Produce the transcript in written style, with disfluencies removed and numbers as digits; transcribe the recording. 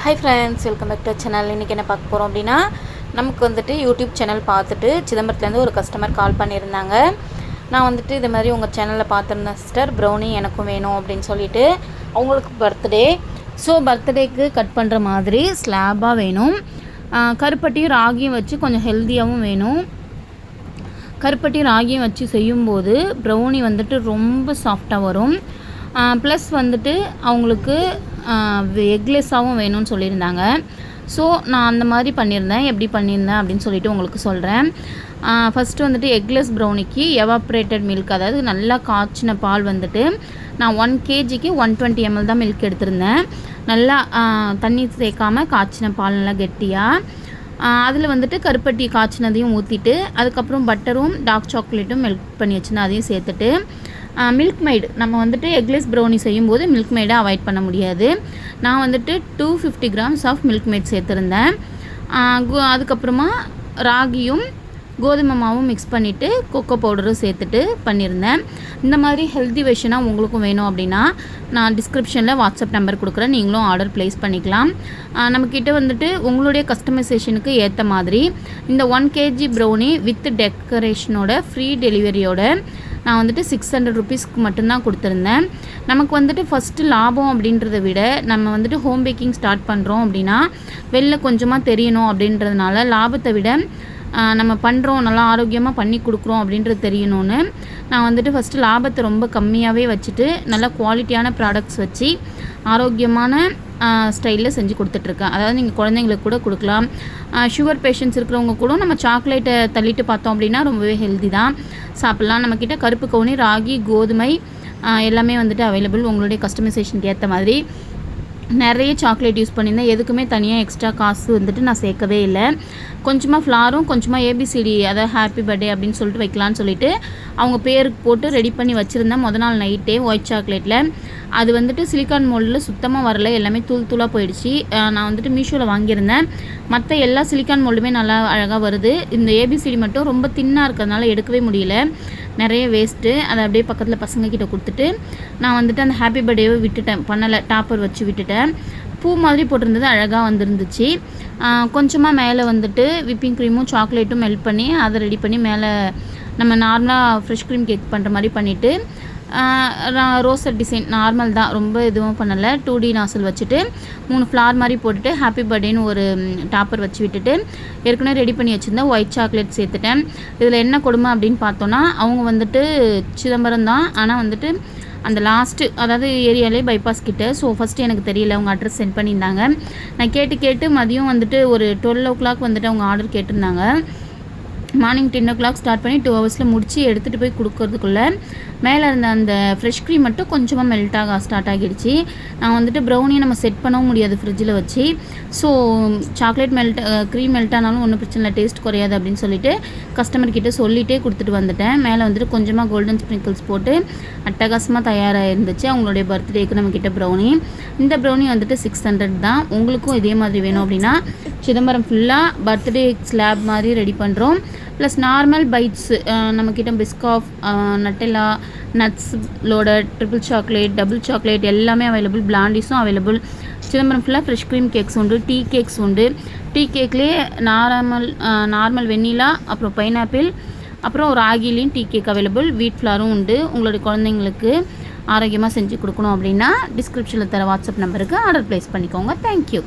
Hi friends, welcome back to channel. இன்றைக்கி என்ன பார்க்க போகிறோம் அப்படின்னா, நமக்கு வந்துட்டு யூடியூப் சேனல் பார்த்துட்டு சிதம்பரத்துலேருந்து ஒரு கஸ்டமர் கால் பண்ணியிருந்தாங்க. நான் வந்துட்டு இது மாதிரி உங்கள் சேனலில் பார்த்துருந்தேன் சிஸ்டர், ப்ரௌனி எனக்கும் வேணும் அப்படின்னு சொல்லிட்டு. அவங்களுக்கு பர்த்டே, ஸோ பர்த்டேக்கு கட் பண்ணுற மாதிரி ஸ்லாபாக வேணும். கருப்பட்டியும் ராகியும் வச்சு கொஞ்சம் ஹெல்த்தியாகவும் வேணும். கருப்பட்டி ராகியும் வச்சு செய்யும்போது ப்ரௌனி வந்துட்டு ரொம்ப சாஃப்டாக வரும். ப்ளஸ் வந்துட்டு அவங்களுக்கு எக்லெஸ்ஸாகவும் வேணும்னு சொல்லியிருந்தாங்க. ஸோ நான் அந்த மாதிரி பண்ணியிருந்தேன். எப்படி பண்ணியிருந்தேன் அப்படின்னு சொல்லிட்டு உங்களுக்கு சொல்கிறேன். ஃபஸ்ட்டு வந்துட்டு எக்லெஸ் ப்ரௌனிக்கு எவாப்ரேட்டட் மில்க், அதாவது நல்லா காய்ச்சின பால் வந்துட்டு நான் 1 kgக்கு 120 ml தான் மில்க் எடுத்திருந்தேன். நல்லா தண்ணி சேர்க்காமல் காய்ச்சின பால் நல்லா கெட்டியாக, அதில் வந்துட்டு கருப்பட்டி காய்ச்சினதையும் ஊற்றிட்டு, அதுக்கப்புறம் பட்டரும் டார்க் சாக்லேட்டும் மெல்ட் பண்ணி வச்சுருந்தேன், அதையும் சேர்த்துட்டு மில்க் மெய்டு, நம்ம வந்துட்டு எக்லெஸ் ப்ரௌனி செய்யும்போது மில்க் மெய்டை அவாய்ட் பண்ண முடியாது. நான் வந்துட்டு 250 grams ஆஃப் மில்க் மெய்ட் சேர்த்துருந்தேன். அதுக்கப்புறமா ராகியும் கோதுமை மாவும் மிக்ஸ் பண்ணிவிட்டு கொக்கோ பவுடரும் சேர்த்துட்டு பண்ணியிருந்தேன். இந்த மாதிரி ஹெல்த்தி வெர்ஷனாக உங்களுக்கும் வேணும் அப்படின்னா நான் டிஸ்கிரிப்ஷனில் வாட்ஸ்அப் நம்பர் கொடுக்குறேன், நீங்களும் ஆர்டர் ப்ளேஸ் பண்ணிக்கலாம். நம்மக்கிட்ட வந்துட்டு உங்களுடைய கஸ்டமைசேஷனுக்கு ஏற்ற மாதிரி இந்த 1 kg ப்ரௌனி வித் டெக்கரேஷனோட ஃப்ரீ டெலிவரியோட நான் வந்துட்டு 600 rupeesக்கு மட்டும்தான் கொடுத்துருந்தேன். நமக்கு வந்துட்டு ஃபஸ்ட்டு லாபம் அப்படின்றத விட நம்ம வந்துட்டு ஹோம் பேக்கிங் ஸ்டார்ட் பண்ணுறோம் அப்படின்னா வெளில கொஞ்சமாக தெரியணும் அப்படின்றதுனால, லாபத்தை விட நம்ம பண்ணுறோம், நல்லா ஆரோக்கியமாக பண்ணி கொடுக்குறோம் அப்படின்றது தெரியணும்னு நான் வந்துட்டு ஃபஸ்ட்டு லாபத்தை ரொம்ப கம்மியாகவே வச்சுட்டு நல்ல குவாலிட்டியான ப்ராடக்ட்ஸ் வச்சு ஆரோக்கியமான ஸ்டைலில் செஞ்சு கொடுத்துட்ருக்கேன். அதாவது நீங்கள் குழந்தைங்களுக்கு கூட கொடுக்கலாம். சுகர் பேஷண்ட்ஸ் இருக்கிறவங்க கூட நம்ம சாக்லேட்டை தள்ளிட்டு பார்த்தோம் அப்படின்னா ரொம்பவே ஹெல்தி தான், சாப்பிட்லாம். நம்மக்கிட்ட கருப்பு கவுனி, ராகி, கோதுமை எல்லாமே வந்துட்டு அவைலபிள். உங்களுடைய கஸ்டமைசேஷனுக்கு ஏற்ற மாதிரி நிறைய சாக்லேட் யூஸ் பண்ணியிருந்தேன். எதுக்குமே தனியாக எக்ஸ்ட்ரா காசு வந்துட்டு நான் சேர்க்கவே இல்லை. கொஞ்சமாக ஃப்ளாரும் கொஞ்சமாக ஏபிசிடி, அதாவது ஹாப்பி பர்த்டே அப்படின்னு சொல்லிட்டு வைக்கலான்னு சொல்லிட்டு அவங்க பேருக்கு போட்டு ரெடி பண்ணி வச்சுருந்தேன். நாள் நைட்டே ஒயிட் சாக்லேட்டில். அது வந்துட்டு சிலிக்கான் மோல்டில் சுத்தமாக வரல, எல்லாமே தூள் தூளாக போயிடுச்சு. நான் வந்துட்டு மீஷோவில் வாங்கியிருந்தேன். மற்ற எல்லா சிலிக்கான் மோல்டுமே நல்லா அழகாக வருது. இந்த ஏபிசிடி மட்டும் ரொம்ப தின்னாக இருக்கிறதுனால எடுக்கவே முடியல, நிறைய வேஸ்ட்டு. அதை அப்படியே பக்கத்தில் பசங்கக்கிட்ட கொடுத்துட்டு நான் வந்துட்டு அந்த ஹாப்பி பர்த்டேவை விட்டுட்டேன், பண்ணலை, டாப்பர் வச்சு விட்டுட்டேன். பூ மாதிரி போட்டிருந்தது, அழகாக வந்துருந்துச்சு. கொஞ்சமாக மேலே வந்துட்டு விப்பிங் க்ரீமும் சாக்லேட்டும் மெல்ட் பண்ணி அதை ரெடி பண்ணி மேலே நம்ம நார்மலாக ஃப்ரெஷ் க்ரீம் கேக் பண்ணுற மாதிரி பண்ணிவிட்டு ரோசர் டிசைன் நார்மல் தான், ரொம்ப எதுவும் பண்ணலை. 2D நாசல் வச்சுட்டு 3 ஃப்ளார் மாதிரி போட்டுட்டு ஹாப்பி பர்த்டேன்னு ஒரு டாப்பர் வச்சு விட்டுட்டு ஏற்கனவே ரெடி பண்ணி வச்சுருந்தேன் ஒயிட் சாக்லேட் சேர்த்துட்டேன். இதில் என்ன கொடுமை அப்படின்னு பார்த்தோன்னா, அவங்க வந்துட்டு சிதம்பரம் தான், ஆனால் வந்துட்டு அந்த லாஸ்ட்டு, அதாவது ஏரியாலே பைபாஸ் கிட்ட. ஸோ ஃபஸ்ட்டு எனக்கு தெரியல, அவங்க அட்ரஸ் சென்ட் பண்ணியிருந்தாங்க. நான் கேட்டு மதியம் வந்துட்டு ஒரு 12 o'clock வந்துட்டு அவங்க ஆர்டர் கேட்டிருந்தாங்க. மார்னிங் 10 o'clock ஸ்டார்ட் பண்ணி 2 hours முடித்து எடுத்துகிட்டு போய் கொடுக்கறதுக்குள்ளே மேலே இருந்த அந்த ஃப்ரெஷ் க்ரீம் மட்டும் கொஞ்சமாக மெல்ட் ஆக ஸ்டார்ட் ஆகிடுச்சு. நான் வந்துட்டு ப்ரௌனியை நம்ம செட் பண்ணவும் முடியாது ஃப்ரிட்ஜில் வச்சு. ஸோ சாக்லேட் க்ரீம் மெல்ட் ஆனாலும் ஒன்றும் பிரச்சனை இல்லை, டேஸ்ட் குறையாது அப்படின்னு சொல்லிட்டு கஸ்டமர்கிட்ட சொல்லிகிட்டே கொடுத்துட்டு வந்துட்டேன். மேலே வந்துட்டு கொஞ்சமாக கோல்டன் ஸ்ப்ரிங்கிள்ஸ் போட்டு அட்டகாசமாக தயாராக இருந்துச்சு அவங்களுடைய பர்த்டேக்கு நம்மக்கிட்ட ப்ரௌனி. இந்த ப்ரௌனி வந்துட்டு 600 தான். உங்களுக்கும் இதே மாதிரி வேணும் அப்படின்னா சிதம்பரம் ஃபுல்லாக பர்த்டே ஸ்லாப் மாதிரி ரெடி பண்ணுறோம். ப்ளஸ் நார்மல் பைட்ஸ் நம்மக்கிட்ட பிஸ்காஃப், நட்டெல்லா, நட்ஸோட ட்ரிபிள் சாக்லேட், டபுள் சாக்லேட் எல்லாமே அவைலபிள். பிளாண்டிஸும் அவைலபிள். சிதம்பரம் ஃபுல்லாக ஃப்ரெஷ் க்ரீம் கேக்ஸ் உண்டு, டீ கேக்ஸ் உண்டு. டீ கேக்லேயே நார்மல் வெண்ணிலா, அப்புறம் பைனாப்பிள், அப்புறம் ராகிலையும் டீ கேக் அவைலபிள். வீட் ஃப்ளாரும் உண்டு. உங்களுடைய குழந்தைங்களுக்கு ஆரோக்கியமாக செஞ்சு கொடுக்கணும் அப்படின்னா டிஸ்கிரிப்ஷனில் தர வாட்ஸ்அப் நம்பருக்கு ஆர்டர் ப்ளேஸ் பண்ணிக்கோங்க. தேங்க்யூ.